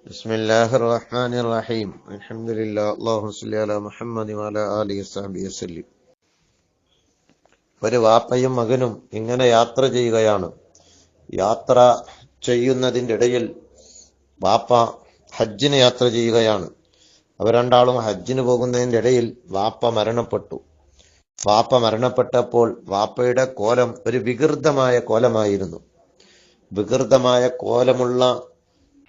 ബിസ്മില്ലാഹിർ റഹ്മാനിർ റഹീം. അൽഹംദുലില്ലാഹ്. അല്ലാഹുമ്മ സ്വല്ലി അലാ മുഹമ്മദി വഅലാ ആലിഹി വസഹ്ബിഹി വസല്ലം. ഒരു വാപ്പയും മകനും ഇങ്ങനെ യാത്ര ചെയ്യുകയാണ്. യാത്ര ചെയ്യുന്നതിന്റെ ഇടയിൽ വാപ്പ ഹജ്ജിന് യാത്ര ചെയ്യുകയാണ്. അവർ രണ്ടാളും ഹജ്ജിന് പോകുന്നതിന്റെ ഇടയിൽ വാപ്പ മരണപ്പെട്ടു. വാപ്പ മരണപ്പെട്ടപ്പോൾ വാപ്പയുടെ കോലം ഒരു വികൃതമായ കോലമായിരുന്നു. വികൃതമായ കോലമുള്ള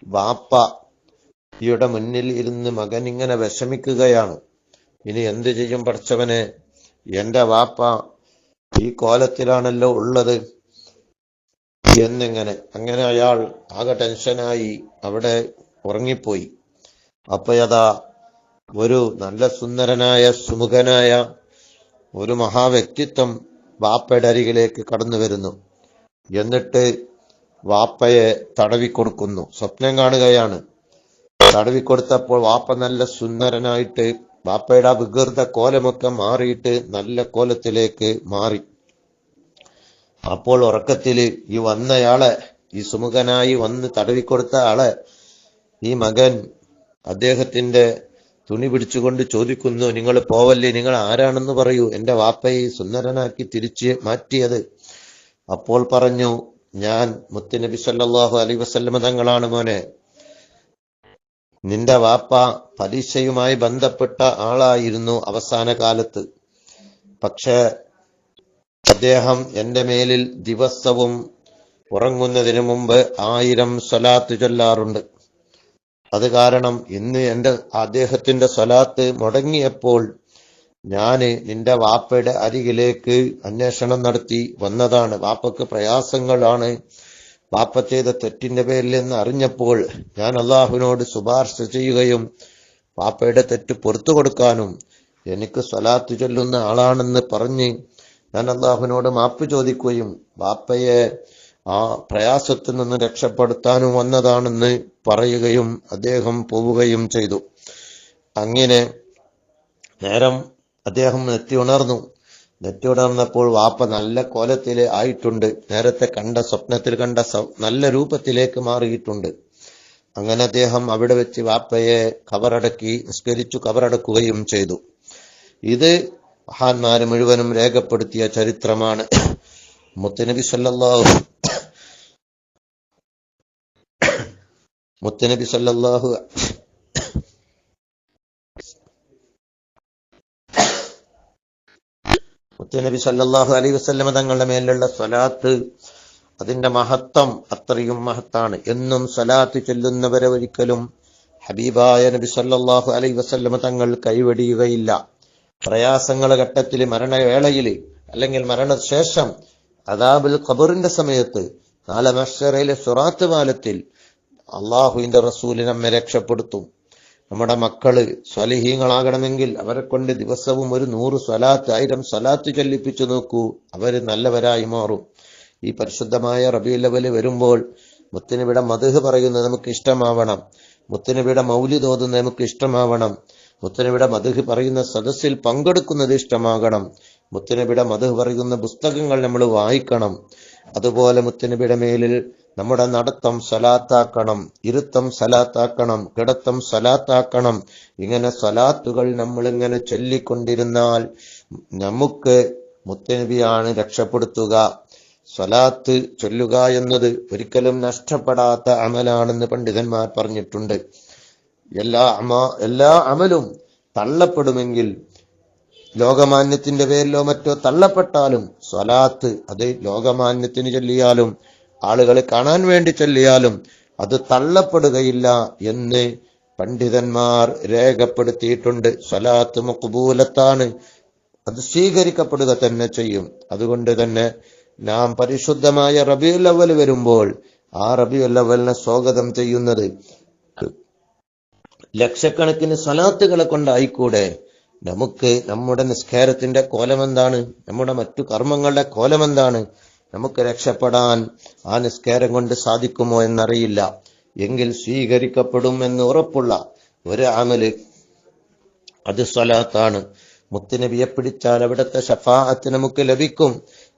വാപ്പയുടെ മുന്നിൽ ഇരുന്ന് മകൻ ഇങ്ങനെ വിഷമിക്കുകയാണ്. ഇനി എന്തു ചെയ്യും പടച്ചവനെ, എന്റെ വാപ്പ ഈ കോലത്തിലാണല്ലോ ഉള്ളത് അങ്ങനെ അയാൾ ആകെ ടെൻഷനായി അവിടെ ഉറങ്ങിപ്പോയി. അപ്പോഴതാ ഒരു നല്ല സുന്ദരനായ സുമുഖനായ ഒരു മഹാവ്യക്തിത്വം വാപ്പയുടെ അരികിലേക്ക് കടന്നു വരുന്നു. എന്നിട്ട് വാപ്പയെ തടവിക്കൊടുക്കുന്നു. സ്വപ്നം കാണുകയാണ്. തടവിക്കൊടുത്തപ്പോൾ വാപ്പ നല്ല സുന്ദരനായിട്ട് വാപ്പയുടെ വികൃത കോലമൊക്കെ മാറിയിട്ട് നല്ല കോലത്തിലേക്ക് മാറി. അപ്പോൾ ഉറക്കത്തില് ഈ വന്നയാളെ, ഈ സുമുഖനായി വന്ന് തടവിക്കൊടുത്ത ആളെ ഈ മകൻ അദ്ദേഹത്തിന്റെ തുണി പിടിച്ചുകൊണ്ട് ചോദിക്കുന്നു, നിങ്ങൾ പോവല്ലേ, നിങ്ങൾ ആരാണെന്ന് പറയൂ, എന്റെ വാപ്പയെ സുന്ദരനാക്കി തിരിച്ച് മാറ്റിയത്. അപ്പോൾ പറഞ്ഞു, ഞാൻ മുത്തുനബി സല്ലല്ലാഹു അലൈഹി വസല്ലമ തങ്ങളാണ് മോനെ. നിന്റെ വാപ്പ പലിശയുമായി ബന്ധപ്പെട്ട ആളായിരുന്നു അവസാന കാലത്ത്. പക്ഷെ അദ്ദേഹം എന്റെ മേലിൽ ദിവസവും ഉറങ്ങുന്നതിന് മുമ്പ് 1000 സ്വലാത്ത് ചൊല്ലാറുണ്ട്. അത് കാരണം ഇന്ന് അദ്ദേഹത്തിന്റെ സ്വലാത്ത് മുടങ്ങിയപ്പോൾ ഞാന് നിന്റെ വാപ്പയുടെ അരികിലേക്ക് അന്വേഷണം നടത്തി വന്നതാണ്. വാപ്പക്ക് പ്രയാസങ്ങളാണ് വാപ്പ ചെയ്ത തെറ്റിന്റെ പേരിൽ എന്ന് അറിഞ്ഞപ്പോൾ ഞാൻ അള്ളാഹുവിനോട് ശുപാർശ ചെയ്യുകയും വാപ്പയുടെ തെറ്റ് പുറത്തു കൊടുക്കാനും എനിക്ക് സ്വലാത്ത് ചൊല്ലുന്ന ആളാണെന്ന് പറഞ്ഞ് ഞാൻ അള്ളാഹുവിനോട് മാപ്പ് ചോദിക്കുകയും വാപ്പയെ ആ പ്രയാസത്തിൽ നിന്ന് രക്ഷപ്പെടുത്താനും വന്നതാണെന്ന് പറയുകയും അദ്ദേഹം പോവുകയും ചെയ്തു. അങ്ങനെ നേരം അദ്ദേഹം നെറ്റി ഉണർന്നപ്പോൾ വാപ്പ നല്ല കോലത്തില് ആയിട്ടുണ്ട്. നേരത്തെ സ്വപ്നത്തിൽ കണ്ട നല്ല രൂപത്തിലേക്ക് മാറിയിട്ടുണ്ട്. അങ്ങനെ അദ്ദേഹം അവിടെ വെച്ച് വാപ്പയെ നിസ്കരിച്ചു കബറടക്കുകയും ചെയ്തു. ഇത് മഹാന്മാര് മുഴുവനും രേഖപ്പെടുത്തിയ ചരിത്രമാണ്. മുത്തുനബി സല്ലല്ലാഹു അലൈഹി വസല്ലമ തങ്ങളുടെ മേലുള്ള സ്വലാത്ത്, അതിന്റെ മഹത്വം അത്രയും മഹത്താണ്. എന്നും സ്വലാത്ത് ചൊല്ലുന്നവരെ ഒരിക്കലും ഹബീബായ നബി സല്ലല്ലാഹു അലൈഹി വസല്ലമ തങ്ങൾ കൈവെടിയുകയില്ല. പ്രയാസങ്ങളുടെ ഘട്ടത്തിൽ, മരണവേളയിൽ, അല്ലെങ്കിൽ മരണശേഷം അദാബുൽ ഖബറിന്റെ സമയത്ത്, നാളെ മഹ്ശറിലെ സിറാത്ത് പാലത്തിൽ അള്ളാഹുവിന്റെ റസൂല് നമ്മെ രക്ഷപ്പെടുത്തും. നമ്മുടെ മക്കള് സ്വാലിഹീങ്ങളാകണമെങ്കിൽ അവരെ കൊണ്ട് ദിവസവും ഒരു 100 സ്വലാത്ത് 1000 സ്വലാത്ത് ചൊല്ലിപ്പിച്ചു നോക്കൂ, അവര് നല്ലവരായി മാറും. ഈ പരിശുദ്ധമായ റബീഉൽ അവ്വൽ വരുമ്പോൾ മുത്തുനബിയുടെ മദ്ഹ് പറയുന്നത് നമുക്ക് ഇഷ്ടമാവണം. മുത്തുനബിയുടെ മൗലിദ് ഓതുന്നത് നമുക്ക് ഇഷ്ടമാവണം. മുത്തുനബിയുടെ മദ്ഹ് പറയുന്ന സദസ്സിൽ പങ്കെടുക്കുന്നത് ഇഷ്ടമാകണം. മുത്തുനബിയുടെ മദ്ഹ് പറയുന്ന പുസ്തകങ്ങൾ നമ്മൾ വായിക്കണം. അതുപോലെ മുത്തുനബിയുടെ മേലിൽ നമ്മുടെ നടത്തം സലാത്താക്കണം, ഇരുത്തം സലാത്താക്കണം, കിടത്തം സലാത്താക്കണം. ഇങ്ങനെ സലാത്തുകൾ നമ്മളിങ്ങനെ ചൊല്ലിക്കൊണ്ടിരുന്നാൽ നമുക്ക് മുത്തുനബിയാണ് രക്ഷപ്പെടുത്തുക. സ്വലാത്ത് ചൊല്ലുക എന്നത് ഒരിക്കലും നഷ്ടപ്പെടാത്ത അമലാണെന്ന് പണ്ഡിതന്മാർ പറഞ്ഞിട്ടുണ്ട്. എല്ലാ അമലും തള്ളപ്പെടുമെങ്കിൽ, ലോകമാന്യത്തിന്റെ പേരിലോ മറ്റോ തള്ളപ്പെട്ടാലും സ്വലാത്ത്, അത് ലോകമാന്യത്തിന് ചൊല്ലിയാലും ആളുകളെ കാണാൻ വേണ്ടി ചൊല്ലിയാലും അത് തള്ളപ്പെടുകയില്ല എന്ന് പണ്ഡിതന്മാർ രേഖപ്പെടുത്തിയിട്ടുണ്ട്. സ്വലാത്ത് മഖ്ബൂലത്താണ്, അത് സ്വീകരിക്കപ്പെടുക തന്നെ ചെയ്യും. അതുകൊണ്ട് തന്നെ നാം പരിശുദ്ധമായ റബീഉൽ അവ്വൽ വരുമ്പോൾ ആ റബീഉൽ അവ്വലിനെ സ്വാഗതം ചെയ്യുന്നത് ലക്ഷക്കണക്കിന് സ്വലാത്തുകളെ കൊണ്ടായിക്കൂടെ? നമുക്ക് നമ്മുടെ നിസ്കാരത്തിന്റെ കോലമെന്താണ്? നമ്മുടെ മറ്റു കർമ്മങ്ങളുടെ കോലമെന്താണ്? നമുക്ക് രക്ഷപ്പെടാൻ ആ നിസ്കാരം കൊണ്ട് സാധിക്കുമോ എന്നറിയില്ല. എങ്കിൽ സ്വീകരിക്കപ്പെടും എന്ന് ഉറപ്പുള്ള ഒരു അമല് അത് സ്വലാത്താണ്. മുത്തുനബിയെ പിടിച്ചാൽ അവിടുത്തെ ശഫാഅത്ത് നമുക്ക് ലഭിക്കും.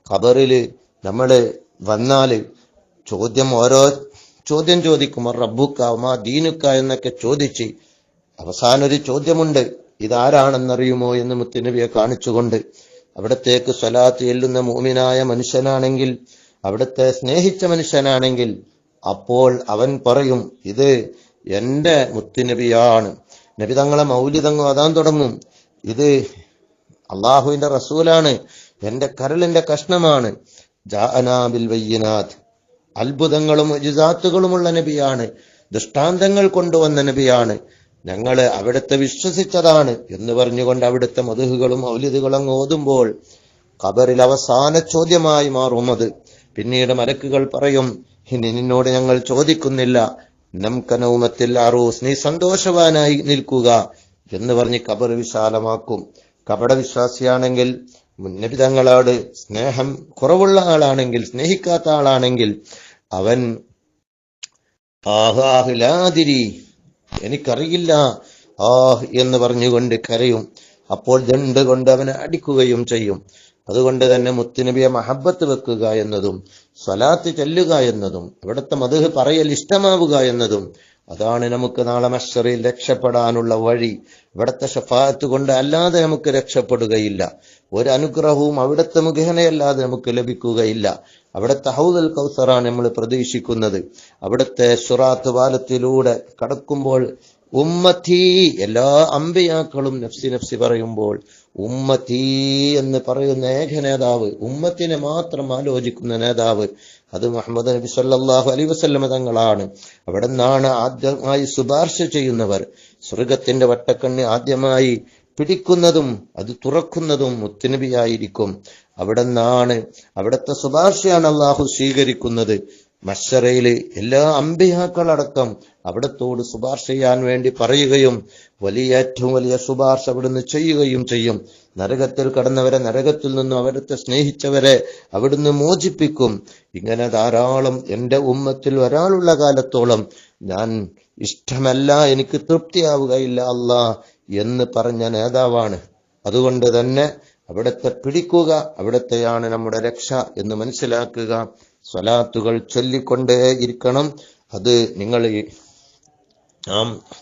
ഖബറില് നമ്മള് വന്നാല് ഓരോ ചോദ്യം ചോദിക്കും, റബ്ബുക്ക മാ ദീനുക്ക എന്നൊക്കെ ചോദിച്ച് അവസാനം ഒരു ചോദ്യമുണ്ട്, ഇതാരാണെന്നറിയുമോ എന്ന് മുത്തുനബിയെ കാണിച്ചുകൊണ്ട് അവിടത്തേക്ക് സ്വലാത്ത് ചെല്ലുന്ന മുഅ്മിനായ മനുഷ്യനാണെങ്കിൽ, അവിടുത്തെ സ്നേഹിച്ച മനുഷ്യനാണെങ്കിൽ, അപ്പോൾ അവൻ പറയും, ഇത് എന്റെ മുത്തുനബിയാണ്. നബി തങ്ങളെ മൗലിദങ്ങും അതാൻ തുടങ്ങും, ഇത് അള്ളാഹുവിന്റെ റസൂലാണ്, എന്റെ കരളിന്റെ കഷ്ണമാണ്. ജാഅനാ ബിൽ ബയ്യിനാത്ത്, അത്ഭുതങ്ങളും മുഅ്ജിസാത്തുകളുമുള്ള നബിയാണ്, ദൃഷ്ടാന്തങ്ങൾ കൊണ്ടുവന്ന നബിയാണ്, ഞങ്ങള് അവിടുത്തെ വിശ്വസിച്ചതാണ് എന്ന് പറഞ്ഞുകൊണ്ട് അവിടുത്തെ മദ്ഹുകളും മൗലിദുകളും അങ്ങ് ഓതുമ്പോൾ ഖബറിൽ അവസാന ചോദ്യമായി മാറും അത്. പിന്നീട് മലക്കുകൾ പറയും, ഇനി നിന്നോട് ഞങ്ങൾ ചോദിക്കുന്നില്ല, നംകനൗമത്തിൽ അറൂസ്, നീ സന്തോഷവാനായി നിൽക്കുക എന്ന് പറഞ്ഞ് ഖബർ വിശാലമാക്കും. കപടവിശ്വാസിയാണെങ്കിൽ, നബി തങ്ങളോട് സ്നേഹം കുറവുള്ള ആളാണെങ്കിൽ, സ്നേഹിക്കാത്ത ആളാണെങ്കിൽ, അവൻ ആഹാഹിലാതിരി, എനിക്കറിയില്ല എന്ന് പറഞ്ഞുകൊണ്ട് കരയും. അപ്പോൾ ദണ്ട് കൊണ്ട് അവനെ അടിക്കുകയും ചെയ്യും. അതുകൊണ്ട് തന്നെ മുത്തുനബിയെ മഹബത്ത് വെക്കുക എന്നതും സ്വലാത്ത് ചെല്ലുക എന്നതും അവിടുത്തെ മദ്ഹ് പറയൽ ഇഷ്ടമാവുക എന്നതും അതാണ് നമുക്ക് നാളെ മഹ്ശറിൽ രക്ഷപ്പെടാനുള്ള വഴി. ഇവിടുത്തെ ശഫാഅത്ത് കൊണ്ട് അല്ലാതെ നമുക്ക് രക്ഷപ്പെടുകയില്ല. ഒരു അനുഗ്രഹവും അവിടുത്തെ മുഖേനയല്ലാതെ നമുക്ക് ലഭിക്കുകയില്ല. അവിടുത്തെ ഹൗദുൽ കൗസറാണ് നമ്മൾ പ്രതീക്ഷിക്കുന്നത്. അവിടുത്തെ സിറാത്ത് പാലത്തിലൂടെ കടക്കുമ്പോൾ ഉമ്മത്തി, എല്ലാ അമ്പിയാക്കളും നഫ്സി നഫ്സി പറയുമ്പോൾ ഉമ്മത്തി എന്ന് പറയുന്ന ഏക നേതാവ്, ഉമ്മത്തിനെ മാത്രം ആലോചിക്കുന്ന നേതാവ്, അത് മുഹമ്മദ് നബി സല്ലല്ലാഹു അലൈഹി വസല്ലം തങ്ങളാണ്. അവിടെ നിന്നാണ് ആദ്യമായി ശുപാർശ ചെയ്യുന്നവർ. സ്വർഗത്തിന്റെ വട്ടക്കണ്ണി ആദ്യമായി പിടിക്കുന്നതും അത് തുറക്കുന്നതും മുത്തുനബിയായിരിക്കും. അവിടെ നിന്നാണ്, അവിടുത്തെ ശുപാർശയാണ് അള്ളാഹു സ്വീകരിക്കുന്നത്. മഹ്ശറയില് എല്ലാ അമ്പിയാക്കളടക്കം അവിടത്തോട് ശുപാർശ ചെയ്യാൻ വേണ്ടി പറയുകയും ഏറ്റവും വലിയ ശുപാർശ അവിടുന്ന് ചെയ്യുകയും ചെയ്യും. നരകത്തിൽ കടന്നവരെ നരകത്തിൽ നിന്നും അവിടുത്തെ സ്നേഹിച്ചവരെ അവിടുന്ന് മോചിപ്പിക്കും. ഇങ്ങനെ ധാരാളം എന്റെ ഉമ്മത്തിൽ ഒരാളുള്ള കാലത്തോളം ഞാൻ ഇഷ്ടമല്ല, എനിക്ക് തൃപ്തിയാവുകയില്ല അല്ലാ എന്ന് പറഞ്ഞ നേതാവാണ്. അതുകൊണ്ട് തന്നെ അവിടത്തെ പിടിക്കുക, അവിടത്തെയാണ് നമ്മുടെ രക്ഷ എന്ന് മനസ്സിലാക്കുക. സ്വലാത്തുകൾ ചൊല്ലിക്കൊണ്ടേയിരിക്കണം. അത് നിങ്ങൾ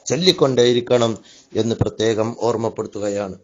ചൊല്ലിക്കൊണ്ടേയിരിക്കണം എന്ന് പ്രത്യേകം ഓർമ്മപ്പെടുത്തുകയാണ്.